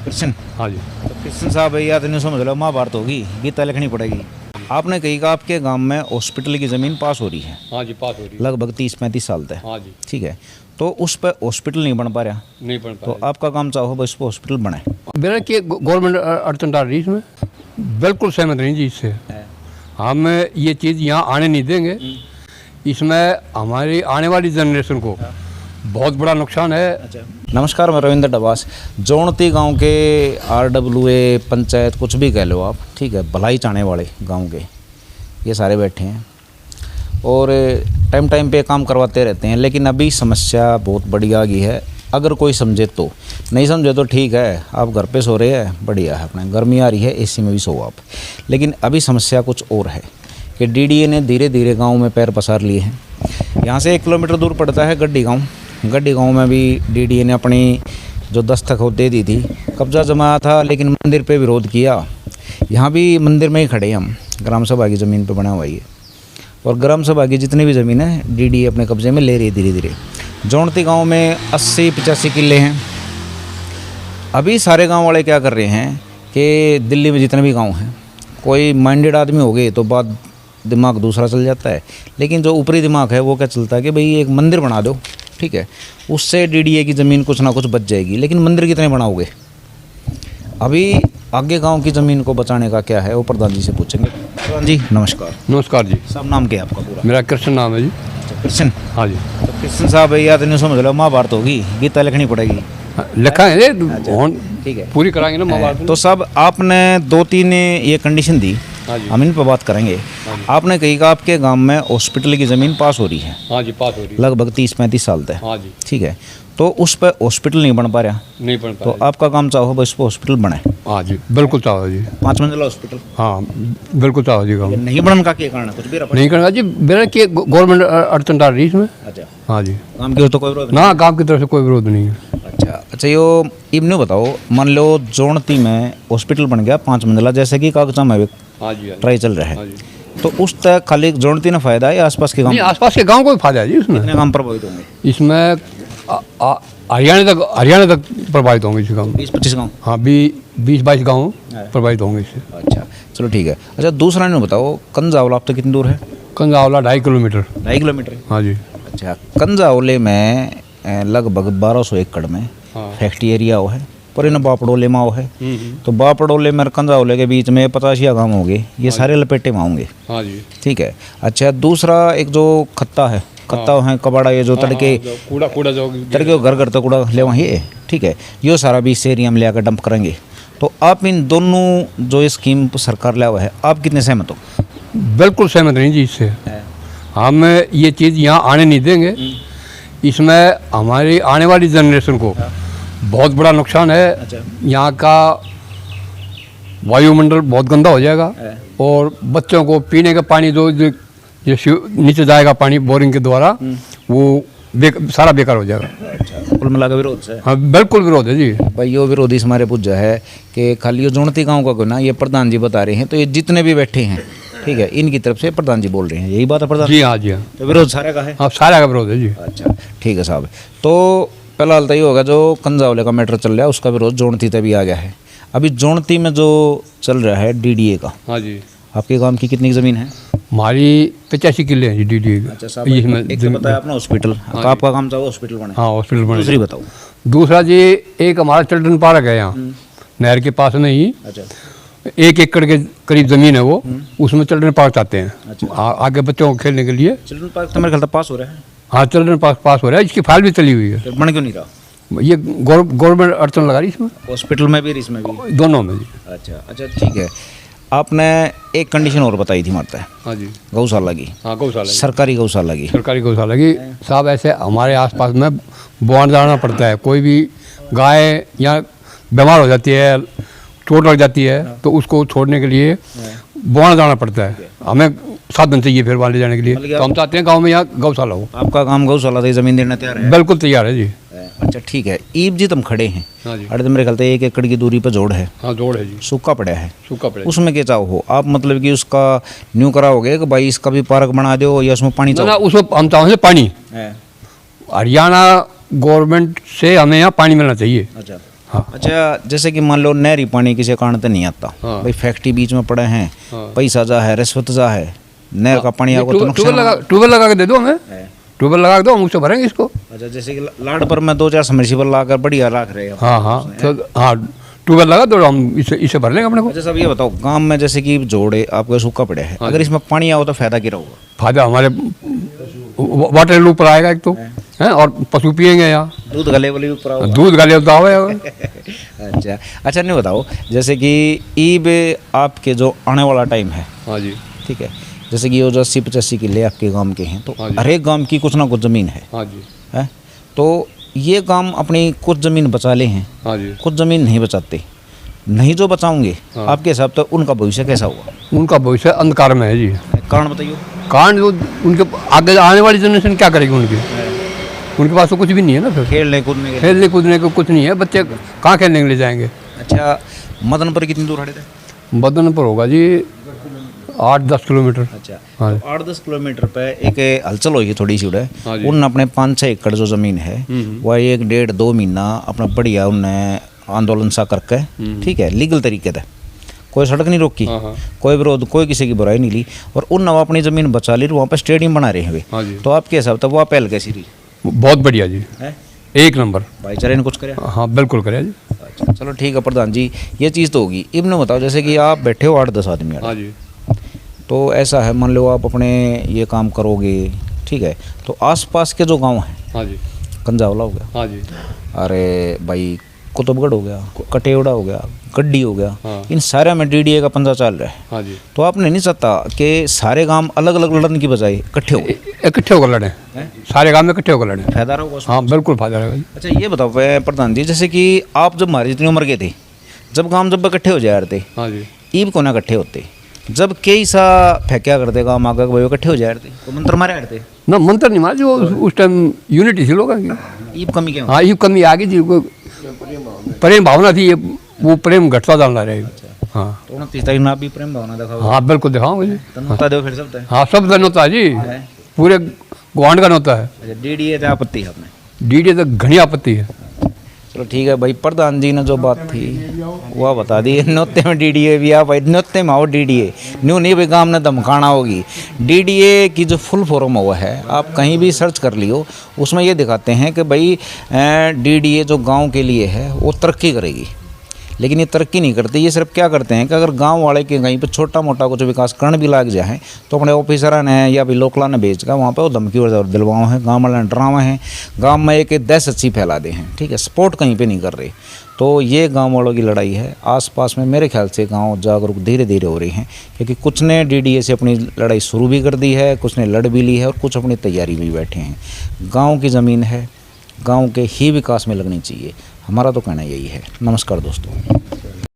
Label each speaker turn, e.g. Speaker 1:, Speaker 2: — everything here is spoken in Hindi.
Speaker 1: कृष्ण।
Speaker 2: हाँ जी।
Speaker 1: तो कृष्ण साहब या तो नहीं समझ लो महाभारत होगी, गीता लिखनी पड़ेगी। आपने कही कि आपके गांव में हॉस्पिटल की ज़मीन पास हो रही है,
Speaker 2: हाँ जी, पास हो रही है।
Speaker 1: लगभग 30-35 साल तक।
Speaker 2: हाँ जी।
Speaker 1: ठीक है, तो उस पर हॉस्पिटल नहीं बन पा रहा,
Speaker 2: नहीं बन
Speaker 1: तो
Speaker 2: पा
Speaker 1: आपका काम चाहो बस पर हॉस्पिटल बने।
Speaker 2: मेरा कि गवर्नमेंट अड़चन डाल रही है इसमें, बिल्कुल सहमत नहीं जी इससे। हम ये चीज़ यहाँ आने नहीं देंगे। इसमें हमारी आने वाली जनरेशन को बहुत बड़ा नुकसान है।
Speaker 1: नमस्कार, मैं रविंद्र डबास। जोणती गांव के RWA पंचायत कुछ भी कह लो आप, ठीक है, भलाई चाहने वाले गांव के ये सारे बैठे हैं और टाइम टाइम पे काम करवाते रहते हैं। लेकिन अभी समस्या बहुत बड़ी आ गई है। अगर कोई समझे तो, नहीं समझे तो ठीक है, आप घर पे सो रहे हैं, बढ़िया है, अपना गर्मी आ रही है AC में भी सो आप। लेकिन अभी समस्या कुछ और है कि DDA ने धीरे धीरे गाँव में पैर पसार लिए हैं। यहाँ से 1 किलोमीटर दूर पड़ता है गड्डी गाँव। गड्डी गांव में भी DDA ने अपनी जो दस्तखत दे दी थी, कब्जा जमाया था, लेकिन मंदिर पे विरोध किया। यहाँ भी मंदिर में ही खड़े हैं हम, ग्राम सभा की ज़मीन पे बना हुआ है और ग्राम सभा की जितनी भी ज़मीन है DDA अपने कब्जे में ले रही है धीरे धीरे। जोणती गांव में 80-85 किले हैं। अभी सारे गांव वाले क्या कर रहे हैं कि दिल्ली में जितने भी गांव हैं, कोई माइंडेड आदमी हो गए तो बात दिमाग दूसरा चल जाता है। लेकिन जो ऊपरी दिमाग है वो क्या चलता है कि भाई एक मंदिर बना दो, ठीक है, उससे DDA की ज़मीन कुछ ना कुछ बच जाएगी। लेकिन मंदिर कितने बनाओगे? अभी आगे गांव की ज़मीन को बचाने का क्या है वो प्रधान जी से पूछेंगे। प्रधान जी नमस्कार।
Speaker 2: नमस्कार जी।
Speaker 1: साहब नाम क्या है आपका पूरा?
Speaker 2: मेरा कृष्ण नाम है जी।
Speaker 1: कृष्ण।
Speaker 2: हाँ जी।
Speaker 1: तो कृष्ण साहब या तो नहीं समझ लो महाभारत होगी, गीता लिखनी पड़ेगी।
Speaker 2: लिखा है,
Speaker 1: ठीक है,
Speaker 2: पूरी कराएंगे ना महाभारत।
Speaker 1: तो साहब आपने 2-3 ये कंडीशन दी,
Speaker 2: हाँ जी।
Speaker 1: हम इन पर बात करेंगे। आपने कही कि आपके गांव में हॉस्पिटल की ज़मीन पास हो रही है,
Speaker 2: हाँ जी, पास हो रही है
Speaker 1: लगभग 30-35 साल तक।
Speaker 2: हाँ जी।
Speaker 1: ठीक है, तो उस पर हॉस्पिटल नहीं बन पा रहा,
Speaker 2: नहीं बन
Speaker 1: तो
Speaker 2: पा
Speaker 1: आपका काम चाहो बस पर हॉस्पिटल बने।
Speaker 2: हाँ जी, बिल्कुल चाहो जी।
Speaker 1: 5 मंजिला हॉस्पिटल
Speaker 2: हाँ बिल्कुल चाहो जी। काम
Speaker 1: नहीं बनने का क्या कारण है? कुछ भी
Speaker 2: नहीं करना जी, मेरा कि गवर्नमेंट अड़चन डाल रही है इसमें।
Speaker 1: अच्छा,
Speaker 2: हाँ जी।
Speaker 1: काम की तो कोई विरोध
Speaker 2: ना, काम की तरफ से कोई विरोध नहीं है।
Speaker 1: अच्छा, यो इब्ने बताओ, मान लो जोणती में हॉस्पिटल बन गया 5 मंजिला, जैसे कि कागजा में
Speaker 2: हाँ जी,
Speaker 1: ट्राई चल रहा है,
Speaker 2: हाँ जी।
Speaker 1: तो उस तक खाली जोणती ने फायदा है या आसपास के गांव?
Speaker 2: नहीं, आसपास के गांव को भी फायदा है जी इसमें।
Speaker 1: कितने गांव प्रभावित होंगे
Speaker 2: इसमें? हरियाणा तक प्रभावित होंगे इससे गाँव।
Speaker 1: 20-25 गांव।
Speaker 2: हाँ, 20-22 गाँव प्रभावित होंगे इससे।
Speaker 1: अच्छा, चलो ठीक है। अच्छा, दूसरा ने बताओ, कंजावला आप तो कितनी दूर है?
Speaker 2: कंजावला 2.5 किलोमीटर।
Speaker 1: 2.5 किलोमीटर?
Speaker 2: हाँ जी।
Speaker 1: अच्छा, कंजावले में लगभग 1200 एकड़ में फैक्ट्री एरिया हो है, पर इन बापड़ोले में है। तो बापड़ोले में कंजावले के बीच में 50 गांव होंगे, ये सारे लपेटे में होंगे।
Speaker 2: हाँ जी।
Speaker 1: ठीक है। अच्छा, दूसरा एक जो खत्ता है, खत्ता है कबाड़ा, ये जो तड़के
Speaker 2: कूड़ा जो
Speaker 1: तड़के घर घर तक कूड़ा ले वहाँ, ये ठीक है, ये सारा भी इस एरिया में ले आकर डंप करेंगे। तो आप इन दोनों जो स्कीम सरकार लाया हुआ है, आप कितने सहमत हो?
Speaker 2: बिल्कुल सहमत नहीं जी इससे। हम ये चीज़ यहाँ आने नहीं देंगे। इसमें हमारी आने वाली जनरेशन को बहुत बड़ा नुकसान है। यहाँ का वायुमंडल बहुत गंदा हो जाएगा और बच्चों को पीने का पानी जो नीचे जाएगा पानी बोरिंग के द्वारा, वो सारा बेकार हो जाएगा।
Speaker 1: अच्छा, कुल मिला का विरोध है?
Speaker 2: हाँ बिल्कुल विरोध है जी।
Speaker 1: भाई यो विरोधी हमारे पूजा है कि खाली ये जोणती गाँव का कोई ना, ये प्रधान जी बता रहे हैं, तो ये जितने भी बैठे हैं, ठीक है, इनकी तरफ से प्रधान जी बोल रहे हैं, यही बात है प्रधान जी?
Speaker 2: हाँ जी। हाँ,
Speaker 1: तो विरोध सारे का है?
Speaker 2: हाँ, सारा का विरोध है जी।
Speaker 1: अच्छा ठीक है साहब। तो पहला हाल तो ये होगा, जो कंजावले का मैटर चल रहा है उसका विरोध जोणती तक भी आ गया है। अभी जोणती में जो चल रहा है DDA का,
Speaker 2: हाँ जी।
Speaker 1: आपके गांव की कितनी ज़मीन है?
Speaker 2: हमारी 85 किले हैं जी DDA।
Speaker 1: अच्छा साहब, एक तो बताया अपना हॉस्पिटल, तो आपका काम चाहो हॉस्पिटल बने।
Speaker 2: हाँ, हॉस्पिटल बने।
Speaker 1: दूसरी बताओ।
Speaker 2: दूसरा जी, एक हमारा चिल्ड्रन पार्क है यहाँ नहर के पास में ही।
Speaker 1: अच्छा,
Speaker 2: 1 एकड़ के करीब ज़मीन है वो, उसमें चिल्ड्रन पार्क चाहते हैं।
Speaker 1: अच्छा।
Speaker 2: आगे बच्चों को खेलने के लिए।
Speaker 1: चिल्ड्रन पार्क तो मेरे ख्याल पास हो रहा है।
Speaker 2: हाँ, चिल्ड्रन पार्क पास हो रहा है, इसकी फाइल भी चली हुई है।
Speaker 1: तो बन क्यों नहीं रहा?
Speaker 2: ये गवर्नमेंट अड़चन लगा रही इसमें,
Speaker 1: हॉस्पिटल में भी और इसमें भी?
Speaker 2: दोनों में जी।
Speaker 1: अच्छा ठीक है। आपने एक कंडीशन और बताई थी मारता है,
Speaker 2: हाँ जी।
Speaker 1: गौशाला की।
Speaker 2: हाँ, गौशाला,
Speaker 1: सरकारी गौशाला की।
Speaker 2: सरकारी गौशाला की साहब, ऐसे हमारे आसपास में बॉन्ड जाना पड़ता है। कोई भी गाय या बीमार हो जाती है, चोट लग जाती है, तो उसको छोड़ने के लिए बॉन्ड जाना पड़ता है। हमें साधन चाहिए फिर वहाँ ले जाने के लिए, तो हम चाहते हैं गाँव में यहाँ गौशाला हो।
Speaker 1: आपका काम गौशाला से ज़मीन देना तैयार है?
Speaker 2: बिल्कुल तैयार है जी।
Speaker 1: अच्छा ठीक है। ईब जी तुम खड़े हैं,
Speaker 2: हाँ जी।
Speaker 1: अरे तो मेरे ख्याल से 1 एकड़ की दूरी पर जोड़ है।
Speaker 2: हाँ, जोड़ है जी।
Speaker 1: सूखा पड़ा है,
Speaker 2: सूखा पड़े
Speaker 1: उसमें क्या चाहो हो आप? मतलब कि उसका न्यू कराओगे कि भाई इसका भी पार्क बना दो या उसमें पानी
Speaker 2: ना, उसमें हम चाहेंगे पानी।
Speaker 1: है?
Speaker 2: हरियाणा गवर्नमेंट से हमें यहाँ पानी मिलना चाहिए।
Speaker 1: अच्छा,
Speaker 2: हाँ।
Speaker 1: अच्छा, जैसे कि मान लो नहरी पानी किसी कारण तो नहीं आता,
Speaker 2: हाँ।
Speaker 1: भाई फैक्ट्री बीच में पड़े हैं,
Speaker 2: हाँ।
Speaker 1: पैसा जा है, रिश्वत जा है, नहर का पानी आपको तो नुकसान।
Speaker 2: ट्यूबवेल लगा के दे दो हमें,
Speaker 1: है।
Speaker 2: ट्यूबवेल लगा के दो, हम उससे भरेंगे इसको।
Speaker 1: अच्छा, जैसे कि लाड पर मैं 2-4 सबमर्सिबल लाकर बढ़िया रख रहे हैं।
Speaker 2: हाँ हाँ, तो हाँ ट्यूबवेल लगा दो, हम इसे भर लेंगे अपने को।
Speaker 1: अच्छा सब ये बताओ, गांव में जैसे कि जोड़े आपका सूखा पड़े हैं, अगर इसमें पानी आओ तो फायदा क्या होगा?
Speaker 2: फायदा हमारे वाटर लेवल पर आएगा एक तो है, और पशु पिएंगे यहाँ,
Speaker 1: दूध गले वाली ऊपर आओ।
Speaker 2: दूध गाले तो आवे।
Speaker 1: अच्छा अच्छा, नहीं बताओ, जैसे कि ईब आपके जो आने वाला टाइम है,
Speaker 2: हाँ जी,
Speaker 1: ठीक है, जैसे कि वो जो 80-85 किले आपके गांव के हैं, तो
Speaker 2: हाँ जी।
Speaker 1: हर एक गांव की कुछ ना कुछ ज़मीन है,
Speaker 2: हाँ जी,
Speaker 1: है? तो ये गांव अपनी कुछ ज़मीन बचा ले हैं,
Speaker 2: हाँ जी।
Speaker 1: कुछ ज़मीन नहीं बचाते, नहीं जो बचाओगे
Speaker 2: हाँ।
Speaker 1: आपके हिसाब तो उनका भविष्य कैसा होगा?
Speaker 2: उनका भविष्य अंधकार में है जी।
Speaker 1: कारण बताइए।
Speaker 2: कारण जो उनके आगे आने वाली जनरेशन क्या करेगी उनके पास तो कुछ भी नहीं है ना, फिर
Speaker 1: खेलने कूदने के लिए।
Speaker 2: खेलने कूदने को कुछ नहीं है, बच्चे कहाँ खेलने के लिए जाएंगे।
Speaker 1: अच्छा, मदन पर कितनी दूर खड़े थे?
Speaker 2: बदन पर होगा जी 8-10 किलोमीटर।
Speaker 1: अच्छा,
Speaker 2: हाँ।
Speaker 1: तो 8-10 किलोमीटर पे एक हलचल होगी थोड़ी सी उड़े,
Speaker 2: हाँ जी।
Speaker 1: उन अपने 5-6 एकड़ जो ज़मीन है वह 1-1.5-2 महीना अपना बढ़िया उनने आंदोलन सा करके, ठीक है, लीगल तरीके से, कोई सड़क नहीं रोकी,
Speaker 2: हाँ, हाँ।
Speaker 1: कोई विरोध, कोई किसी की बुराई नहीं ली, और उन नवा अपनी ज़मीन बचा ली, वहाँ पर स्टेडियम बना रहे हैं वे।
Speaker 2: हाँ जी।
Speaker 1: तो आपके हिसाब तक वह पहल कैसी रही
Speaker 2: बहुत बढ़िया जी,
Speaker 1: है?
Speaker 2: एक नंबर।
Speaker 1: भाईचारे ने कुछ करे?
Speaker 2: हाँ बिल्कुल करे जी।
Speaker 1: अच्छा, चलो ठीक है प्रधान जी, ये चीज़ तो होगी। इब्ने बताओ, जैसे कि आप बैठे हो 8-10 आदमी,
Speaker 2: हाँ जी,
Speaker 1: तो ऐसा है, मान लो आप अपने ये काम करोगे, ठीक है, तो आसपास के जो गांव हैं,
Speaker 2: हाँ जी,
Speaker 1: कंजावला हो गया,
Speaker 2: हाँ जी,
Speaker 1: अरे भाई कुतुबगढ़ हो गया, कटेवड़ा हो गया, गड्डी हो गया,
Speaker 2: हाँ।
Speaker 1: इन सारे में डीडीए का पंजा चल रहा है।
Speaker 2: हाँ जी।
Speaker 1: तो आपने नहीं चाहता कि सारे गांव अलग अलग लड़ने की बजाय इकट्ठे हो गए?
Speaker 2: इकट्ठे होकर लड़े, सारे गांव में इकट्ठे होकर लड़े।
Speaker 1: फायदा होगा उसमें?
Speaker 2: हाँ बिल्कुल फायदा रहेगा जी।
Speaker 1: अच्छा ये बताओ प्रधान जी, जैसे कि आप जब हमारी जितनी उम्र के थे, जब इकट्ठे हो जाए थे,
Speaker 2: हाँ जी,
Speaker 1: ईब को ना इकट्ठे होते, जब कई सा फेंक्या करते गाँव आगे भाई इकट्ठे हो जाए थे, तो मंत्र मारे हटते?
Speaker 2: ना मंत्र नहीं मारा जी, वो उस टाइम यूनिटी थी लोगों की।
Speaker 1: ईब कमी क्या?
Speaker 2: हाँ ये कमी आ गई जी, प्रेम भावना थी, ये वो प्रेम घटता जा रहा है। हाँ
Speaker 1: तो 29 तारीख में आप भी प्रेम भावना दिखाओ?
Speaker 2: हाँ बिल्कुल दिखाऊंगा जी।
Speaker 1: तो नोता दो फिर सब?
Speaker 2: हाँ सब दिन होता है जी, पूरे गुआंढ का होता है।
Speaker 1: अच्छा, डीडीए पे आपत्ति है आपने?
Speaker 2: डीडीए तो घनी आपत्ति है।
Speaker 1: चलो ठीक है भाई, प्रधान जी ने जो बात थी वह बता दी। नोते में डीडीए भी आप भाई, नोते में आओ डीडीए, न्यू नहीं भाई काम ने धमकाना होगी। डीडीए की जो फुल फॉर्म हुआ है, आप कहीं भी सर्च कर लियो, उसमें ये दिखाते हैं कि भाई डीडीए जो गांव के लिए है वो तरक्की करेगी, लेकिन ये तरक्की नहीं करते। ये सिर्फ क्या करते हैं कि अगर गांव वाले के कहीं पे छोटा मोटा कुछ विकास करने भी लग जाए तो अपने ऑफिसर ने या भी लोकला ने भेज कर वहाँ पे वो धमकी और दिलवाओ हैं, गांव वाले डरावे हैं, गांव में एक दहशत अच्छी फैला दे हैं, ठीक है, सपोर्ट कहीं पे नहीं कर रहे। तो ये गांव वालों की लड़ाई है। आसपास में मेरे ख्याल से गांव जागरूक धीरे धीरे हो रही हैं, क्योंकि कुछ ने डीडीए से अपनी लड़ाई शुरू भी कर दी है, कुछ ने लड़ भी ली है, और कुछ अपनी तैयारी भी बैठे हैं। गाँव की ज़मीन है, गाँव के ही विकास में लगनी चाहिए, हमारा तो कहना यही है। नमस्कार दोस्तों।